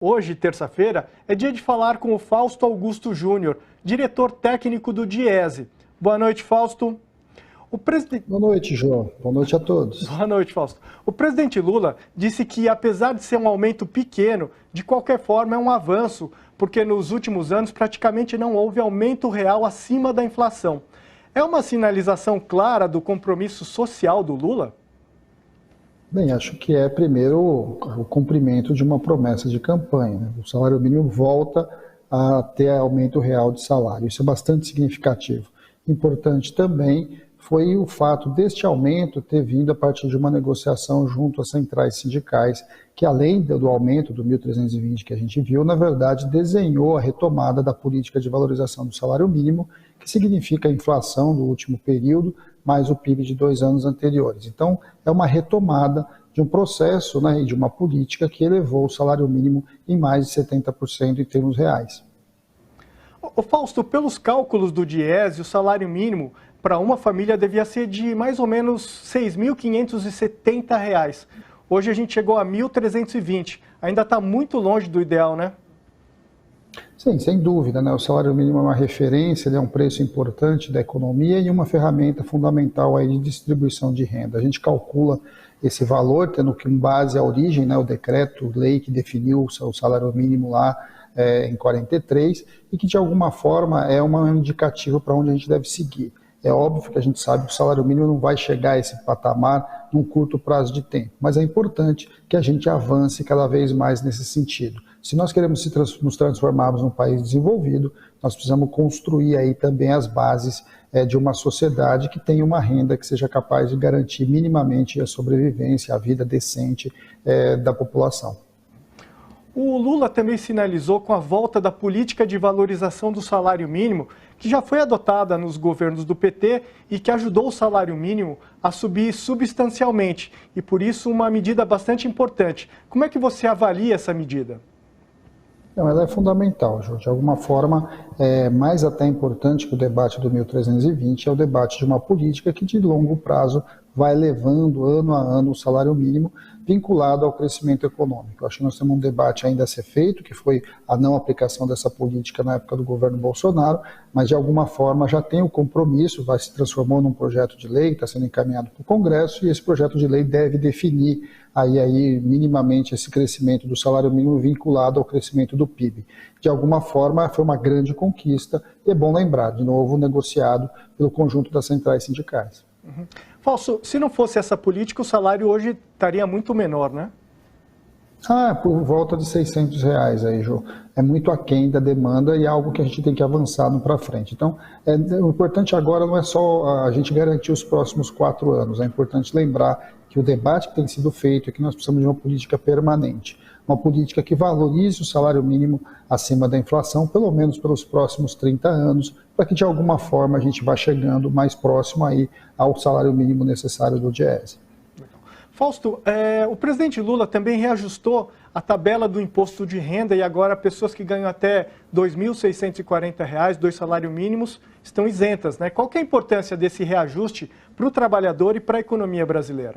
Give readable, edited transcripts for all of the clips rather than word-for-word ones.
Hoje, terça-feira, é dia de falar com o Fausto Augusto Júnior, diretor técnico do Diese. Boa noite, Fausto. Boa noite, João. Boa noite a todos. Boa noite, Fausto. O presidente Lula disse que, apesar de ser um aumento pequeno, de qualquer forma é um avanço, porque nos últimos anos praticamente não houve aumento real acima da inflação. É uma sinalização clara do compromisso social do Lula? Bem, acho que é primeiro o cumprimento de uma promessa de campanha, né? O salário mínimo volta a ter aumento real de salário. Isso é bastante significativo. Importante também foi o fato deste aumento ter vindo a partir de uma negociação junto às centrais sindicais, que além do aumento do 1.320 que a gente viu, na verdade desenhou a retomada da política de valorização do salário mínimo, que significa a inflação do último período, mais o PIB de 2 anos anteriores. Então, é uma retomada de um processo, né, e de uma política que elevou o salário mínimo em mais de 70% em termos reais. Ô Fausto, pelos cálculos do Diese, o salário mínimo para uma família devia ser de mais ou menos R$ 6.570. Hoje a gente chegou a 1.320. Ainda está muito longe do ideal, né? Sim, sem dúvida, né? O salário mínimo é uma referência, ele é um preço importante da economia e uma ferramenta fundamental aí de distribuição de renda. A gente calcula esse valor tendo como base a origem, né, o decreto-lei que definiu o salário mínimo lá em 43 e que de alguma forma é um indicativo para onde a gente deve seguir. É óbvio que a gente sabe que o salário mínimo não vai chegar a esse patamar num curto prazo de tempo, mas é importante que a gente avance cada vez mais nesse sentido. Se nós queremos nos transformarmos num país desenvolvido, nós precisamos construir aí também as bases de uma sociedade que tenha uma renda que seja capaz de garantir minimamente a sobrevivência, a vida decente da população. O Lula também sinalizou com a volta da política de valorização do salário mínimo, que já foi adotada nos governos do PT e que ajudou o salário mínimo a subir substancialmente, e por isso uma medida bastante importante. Como é que você avalia essa medida? Não, ela é fundamental, João. De alguma forma, mais até importante que o debate do 1.320 é o debate de uma política que de longo prazo vai elevando ano a ano o salário mínimo vinculado ao crescimento econômico. Acho que nós temos um debate ainda a ser feito, que foi a não aplicação dessa política na época do governo Bolsonaro, mas de alguma forma já tem o compromisso, se transformou num projeto de lei, está sendo encaminhado para o Congresso, e esse projeto de lei deve definir aí minimamente esse crescimento do salário mínimo vinculado ao crescimento do PIB. De alguma forma foi uma grande conquista e é bom lembrar, de novo, negociado pelo conjunto das centrais sindicais. Uhum. Fausto, se não fosse essa política, o salário hoje estaria muito menor, né? Por volta de R$600 aí, Jô. É muito aquém da demanda e é algo que a gente tem que avançar para frente. Então, o importante agora não é só a gente garantir os próximos 4 anos, é importante lembrar que o debate que tem sido feito é que nós precisamos de uma política permanente, uma política que valorize o salário mínimo acima da inflação, pelo menos pelos próximos 30 anos, para que de alguma forma a gente vá chegando mais próximo aí ao salário mínimo necessário do Diese. Fausto, o presidente Lula também reajustou a tabela do imposto de renda e agora pessoas que ganham até R$ 2.640, 2 salários mínimos, estão isentas, né? Qual que é a importância desse reajuste para o trabalhador e para a economia brasileira?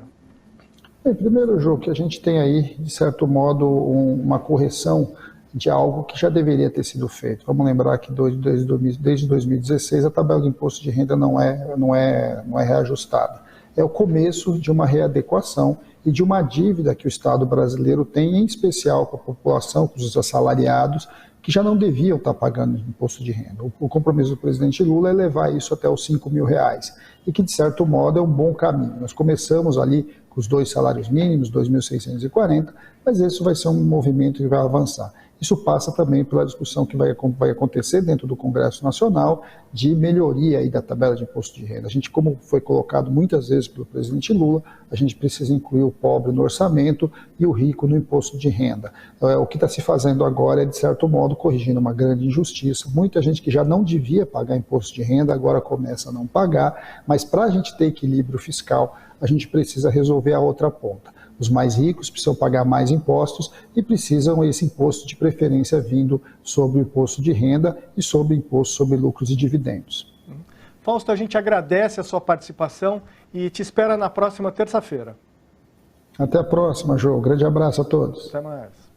Bem, primeiro, Jô, que a gente tem aí, de certo modo, uma correção de algo que já deveria ter sido feito. Vamos lembrar que desde 2016 a tabela do imposto de renda não é reajustada. É o começo de uma readequação e de uma dívida que o Estado brasileiro tem, em especial com a população, com os assalariados, que já não deviam estar pagando imposto de renda. O compromisso do presidente Lula é levar isso até os R$5.000, e que, de certo modo, é um bom caminho. Nós começamos ali com os 2 salários mínimos, 2.640, mas isso vai ser um movimento que vai avançar. Isso passa também pela discussão que vai acontecer dentro do Congresso Nacional de melhoria aí da tabela de imposto de renda. A gente, como foi colocado muitas vezes pelo presidente Lula, a gente precisa incluir o pobre no orçamento e o rico no imposto de renda. O que está se fazendo agora é, de certo modo, corrigindo uma grande injustiça. Muita gente que já não devia pagar imposto de renda agora começa a não pagar, mas para a gente ter equilíbrio fiscal, a gente precisa resolver a outra ponta. Os mais ricos precisam pagar mais impostos e precisam esse imposto de preferência vindo sobre o imposto de renda e sobre o imposto sobre lucros e dividendos. Fausto, a gente agradece a sua participação e te espera na próxima terça-feira. Até a próxima, Jô. Grande abraço a todos. Até mais.